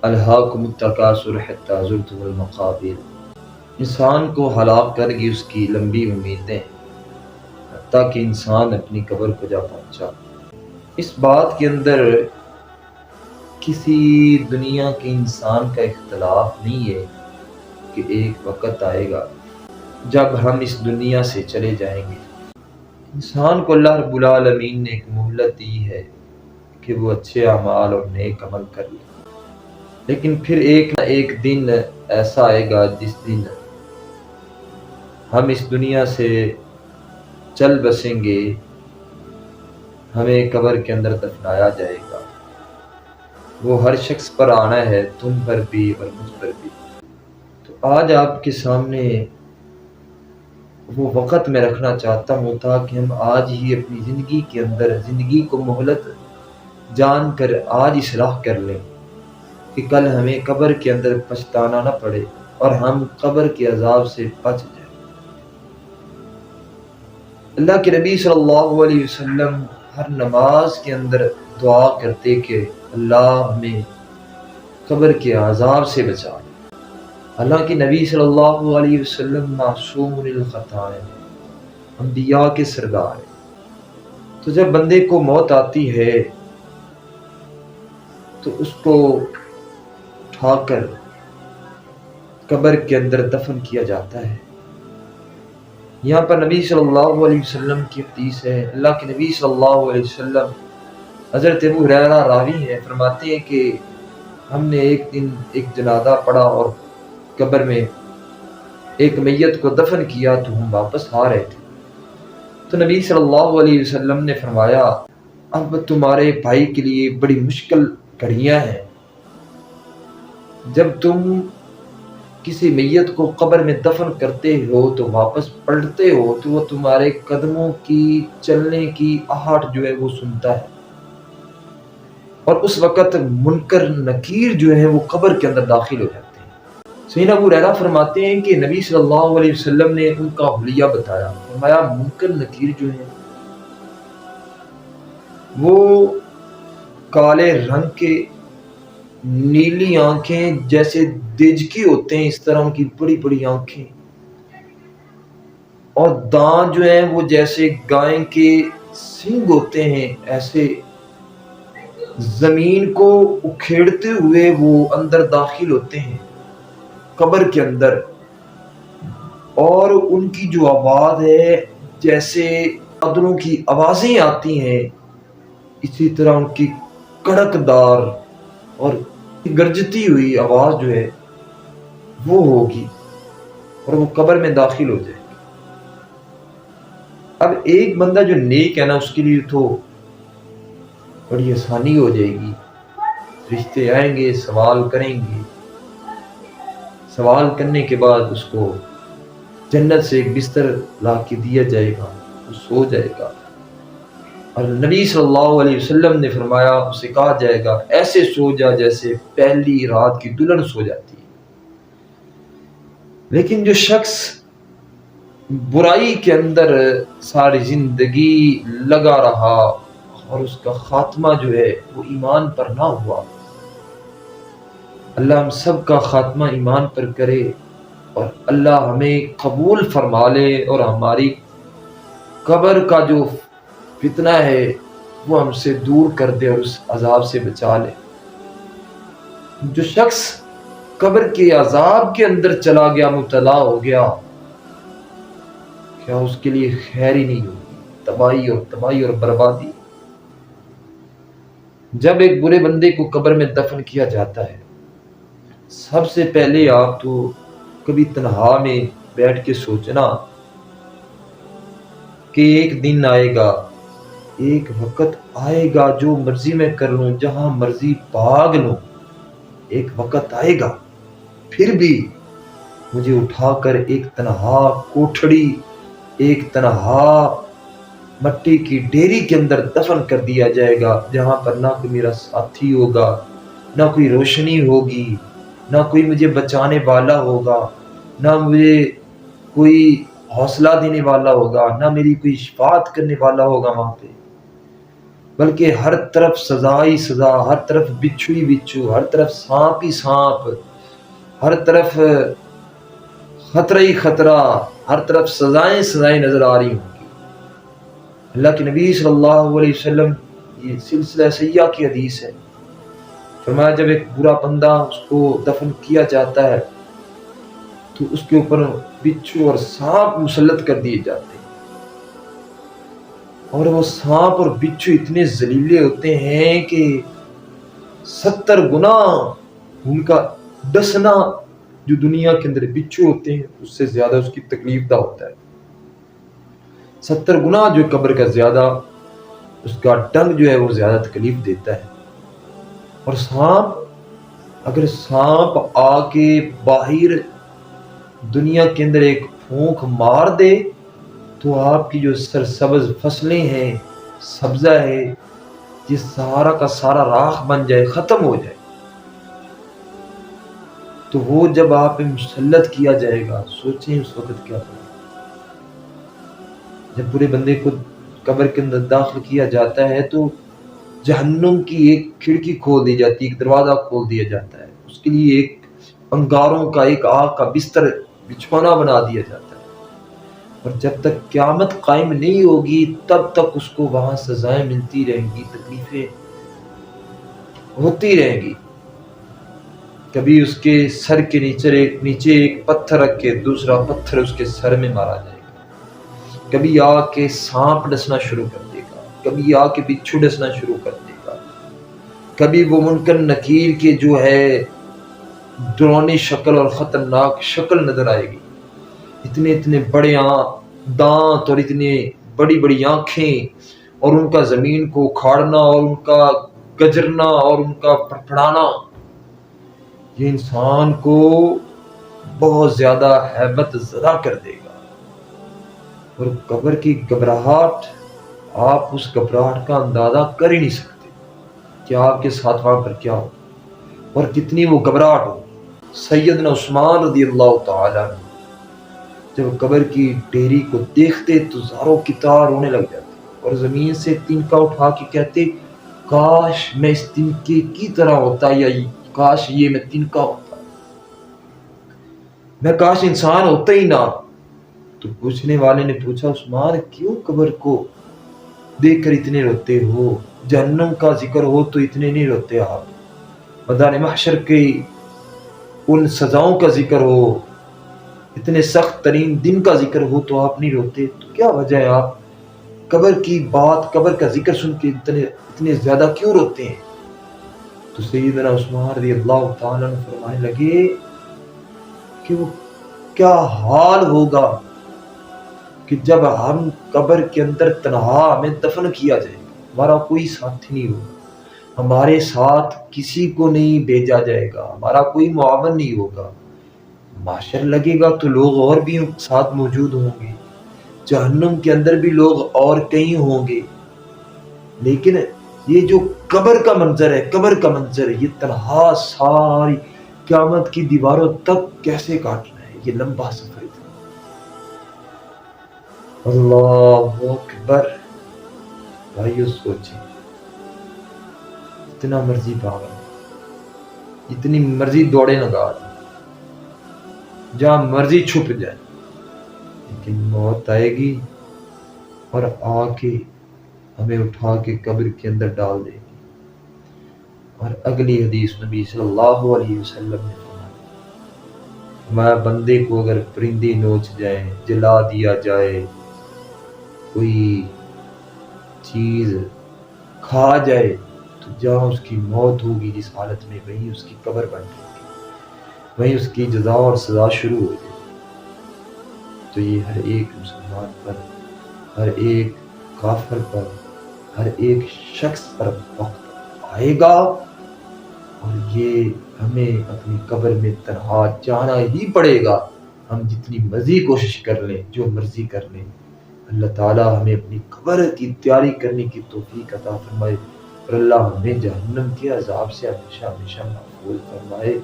الہاکم التکاثر حتی زرتم المقابر، انسان کو ہلاک کر گی اس کی لمبی امیدیں، حتیٰ کہ انسان اپنی قبر کو جا پہنچا۔ اس بات کے اندر کسی دنیا کے انسان کا اختلاف نہیں ہے کہ ایک وقت آئے گا جب ہم اس دنیا سے چلے جائیں گے۔ انسان کو اللہ رب العالمین نے ایک مہلت دی ہے کہ وہ اچھے اعمال اور نیک عمل کر لے، لیکن پھر ایک نہ ایک دن ایسا آئے گا جس دن ہم اس دنیا سے چل بسیں گے، ہمیں قبر کے اندر دفنایا جائے گا۔ وہ ہر شخص پر آنا ہے، تم پر بھی اور مجھ پر بھی۔ تو آج آپ کے سامنے وہ وقت میں رکھنا چاہتا ہوں تاکہ ہم آج ہی اپنی زندگی کے اندر زندگی کو مہلت جان کر آج اصلاح کر لیں کہ کل ہمیں قبر کے اندر پچھتانا نہ پڑے اور ہم قبر کے عذاب سے بچ جائیں۔ اللہ کے نبی صلی اللہ علیہ وسلم ہر نماز کے اندر دعا کرتے کہ اللہ ہمیں قبر کے عذاب سے بچا۔ حالانکہ نبی صلی اللہ علیہ وسلم معصوم الخطا ہے، انبیاء کے سردار ہیں۔ تو جب بندے کو موت آتی ہے تو اس کو اٹھا کر قبر کے اندر دفن کیا جاتا ہے۔ یہاں پر نبی صلی اللہ علیہ وسلم کی حدیث ہے، اللہ کے نبی صلی اللہ علیہ وسلم حضرت ابو ہریرہ راوی ہیں، فرماتے ہیں کہ ہم نے ایک دن ایک جنازہ پڑھا اور قبر میں ایک میت کو دفن کیا تو ہم واپس آ رہے تھے، تو نبی صلی اللہ علیہ وسلم نے فرمایا اب تمہارے بھائی کے لیے بڑی مشکل گھڑیاں ہیں، جب تم کسی میت کو قبر میں دفن کرتے ہو تو واپس پلٹتے ہو تو وہ تمہارے قدموں کی چلنے کی آہٹ جو ہے وہ سنتا ہے، اور اس وقت منکر نکیر جو ہے وہ قبر کے اندر داخل ہو جاتے ہیں۔ سیدنا ابو ہریرہ فرماتے ہیں کہ نبی صلی اللہ علیہ وسلم نے ان کا حلیہ بتایا، فرمایا منکر نکیر جو ہے وہ کالے رنگ کے، نیلی آنکھیں جیسے دیجکی ہوتے ہیں اس طرح ان کی بڑی بڑی آنکھیں، اور دانت جو ہیں وہ جیسے گائے کے سینگ ہوتے ہیں، ایسے زمین کو اکھیڑتے ہوئے وہ اندر داخل ہوتے ہیں قبر کے اندر، اور ان کی جو آواز ہے جیسے بادلوں کی آوازیں آتی ہیں، اسی طرح ان کی کڑک دار اور گرجتی ہوئی آواز جو ہے وہ ہوگی اور وہ قبر میں داخل ہو جائے گی۔ اب ایک بندہ جو نیک ہے نا اس کے لیے تو بڑی آسانی ہو جائے گی، رشتے آئیں گے، سوال کریں گے، سوال کرنے کے بعد اس کو جنت سے ایک بستر لا کے دیا جائے گا، وہ سو جائے گا، اور نبی صلی اللہ علیہ وسلم نے فرمایا اسے کہا جائے گا ایسے سو جا جیسے پہلی رات کی دلہن سو جاتی ہے۔ لیکن جو شخص برائی کے اندر ساری زندگی لگا رہا اور اس کا خاتمہ جو ہے وہ ایمان پر نہ ہوا، اللہ ہم سب کا خاتمہ ایمان پر کرے اور اللہ ہمیں قبول فرما لے اور ہماری قبر کا جو فتنہ ہے وہ ہم سے دور کر دے اور اس عذاب سے بچا لے۔ جو شخص قبر کے عذاب کے اندر چلا گیا، مبتلا ہو گیا، کیا اس کے لیے خیر ہی نہیں ہوگی، تباہی اور بربادی۔ جب ایک برے بندے کو قبر میں دفن کیا جاتا ہے، سب سے پہلے آپ تو کبھی تنہا میں بیٹھ کے سوچنا کہ ایک دن آئے گا، ایک وقت آئے گا جو مرضی میں کر لوں، جہاں مرضی بھاگ لوں، ایک وقت آئے گا پھر بھی مجھے اٹھا کر ایک تنہا کوٹھڑی، ایک تنہا مٹی کی ڈیری کے اندر دفن کر دیا جائے گا، جہاں پر نہ کوئی میرا ساتھی ہوگا، نہ کوئی روشنی ہوگی، نہ کوئی مجھے بچانے والا ہوگا، نہ مجھے کوئی حوصلہ دینے والا ہوگا، نہ میری کوئی شفاعت کرنے والا ہوگا وہاں پہ۔ بلکہ ہر طرف سزا ہی سزا، ہر طرف بچھو ہی بچھو، ہر طرف سانپ ہی سانپ، ہر طرف خطرہ ہی خطرہ، ہر طرف سزائیں سزائیں نظر آ رہی ہوں گی۔ اللہ کے نبی صلی اللہ علیہ وسلم، یہ سلسلہ سیاح کی حدیث ہے، فرمایا جب ایک برا بندہ اس کو دفن کیا جاتا ہے تو اس کے اوپر بچھو اور سانپ مسلط کر دیے جاتے ہیں، اور وہ سانپ اور بچھو اتنے ذلیلے ہوتے ہیں کہ 70 گنا ان کا ڈسنا جو دنیا کے اندر بچھو ہوتے ہیں اس سے زیادہ اس کی تکلیف دہ ہوتا ہے۔ 70 گنا جو قبر کا زیادہ اس کا ڈنگ جو ہے وہ زیادہ تکلیف دیتا ہے۔ اور سانپ، اگر سانپ آ کے باہر دنیا کے اندر ایک پھونک مار دے تو آپ کی جو سرسبز فصلیں ہیں، سبزہ ہے، یہ سارا کا سارا راکھ بن جائے، ختم ہو جائے۔ تو وہ جب آپ پہ مسلط کیا جائے گا، سوچیں اس وقت کیا ہوگا۔ جب پورے بندے کو قبر کے اندر داخل کیا جاتا ہے تو جہنم کی ایک کھڑکی کھول دی جاتی ہے، ایک دروازہ کھول دیا جاتا ہے، اس کے لیے ایک انگاروں کا، ایک آگ کا بستر بچھونا بنا دیا جاتا ہے، اور جب تک قیامت قائم نہیں ہوگی تب تک اس کو وہاں سزائیں ملتی رہیں گی، تکلیفیں ہوتی رہیں گی۔ کبھی اس کے سر کے نیچے ایک پتھر رکھ کے دوسرا پتھر اس کے سر میں مارا جائے گا، کبھی آ کے سانپ ڈسنا شروع کر دے گا، کبھی آ کے بچھو ڈسنا شروع کر دے گا، کبھی وہ منکر نکیر کے جو ہے ڈرونی شکل اور خطرناک شکل نظر آئے گی، اتنے اتنے بڑے دانت اور اتنے بڑی بڑی آنکھیں، اور ان کا زمین کو اکھاڑنا اور ان کا گجرنا اور ان کا پھڑپھڑانا، یہ انسان کو بہت زیادہ ہیبت زدہ کر دے گا۔ اور قبر کی گھبراہٹ، آپ اس گھبراہٹ کا اندازہ کر ہی نہیں سکتے کہ آپ کے ساتھ وہاں پر کیا ہو اور کتنی وہ گھبراہٹ ہو۔ سیدنا عثمان رضی اللہ تعالیٰ عنہ جب قبر کی ڈیری کو دیکھتے تو زاروں کی تار رونے لگ جاتے اور زمین سے تنکا اٹھا کے کہتے، کاش میں اس تنکے کی طرح ہوتا، یا کاش یہ میں تنکا ہوتا، میں کاش انسان ہوتا ہی نہ۔ تو پوچھنے والے نے پوچھا، عثمان کیوں قبر کو دیکھ کر اتنے روتے ہو؟ جہنم کا ذکر ہو تو اتنے نہیں روتے آپ، میدان محشر کی ان سزاؤں کا ذکر ہو، اتنے سخت ترین دن کا ذکر ہو تو آپ نہیں روتے، تو کیا وجہ ہے آپ قبر کی بات، قبر کا ذکر سن کے اتنے زیادہ کیوں روتے ہیں؟ تو سیدنا عثمان رضی اللہ تعالیٰ عنہ فرمانے لگے کہ وہ کیا حال ہوگا کہ جب ہم قبر کے اندر تنہا ہمیں دفن کیا جائے گا، ہمارا کوئی ساتھی نہیں ہوگا، ہمارے ساتھ کسی کو نہیں بھیجا جائے گا، ہمارا کوئی معاون نہیں ہوگا، معاشر لگے گا تو لوگ اور بھی ساتھ موجود ہوں گے، جہنم کے اندر بھی لوگ اور کئی ہوں گے، لیکن یہ جو قبر کا منظر ہے، قبر کا منظر ہے، یہ تنہا ساری قیامت کی دیواروں تک کیسے کاٹنا ہے، یہ لمبا سفر ہے۔ اللہ اکبر، بھائیو سوچیں، اتنا مرضی بھاگا، اتنی مرضی دوڑے لگا، جہاں مرضی چھپ جائے، لیکن موت آئے گی اور آ کے ہمیں اٹھا کے قبر کے اندر ڈال دے گی۔ اور اگلی حدیث نبی صلی اللہ علیہ وسلم نے فرمایا، بندے کو اگر پرندے نوچ جائیں، جلا دیا جائے، کوئی چیز کھا جائے، تو جہاں اس کی موت ہوگی جس حالت میں، وہیں اس کی قبر بن جائے گی، وہیں اس کی جزا اور سزا شروع ہو جائے گی۔ تو یہ ہر ایک مسلمان پر، ہر ایک کافر پر، ہر ایک شخص پر وقت آئے گا، اور یہ ہمیں اپنی قبر میں تنہا جانا ہی پڑے گا، ہم جتنی مرضی کوشش کر لیں، جو مرضی کر لیں۔ اللہ تعالیٰ ہمیں اپنی قبر کی تیاری کرنے کی توفیق عطا فرمائے، اور اللہ ہمیں جہنم کے عذاب سے ہمیشہ ہمیشہ محفوظ فرمائے۔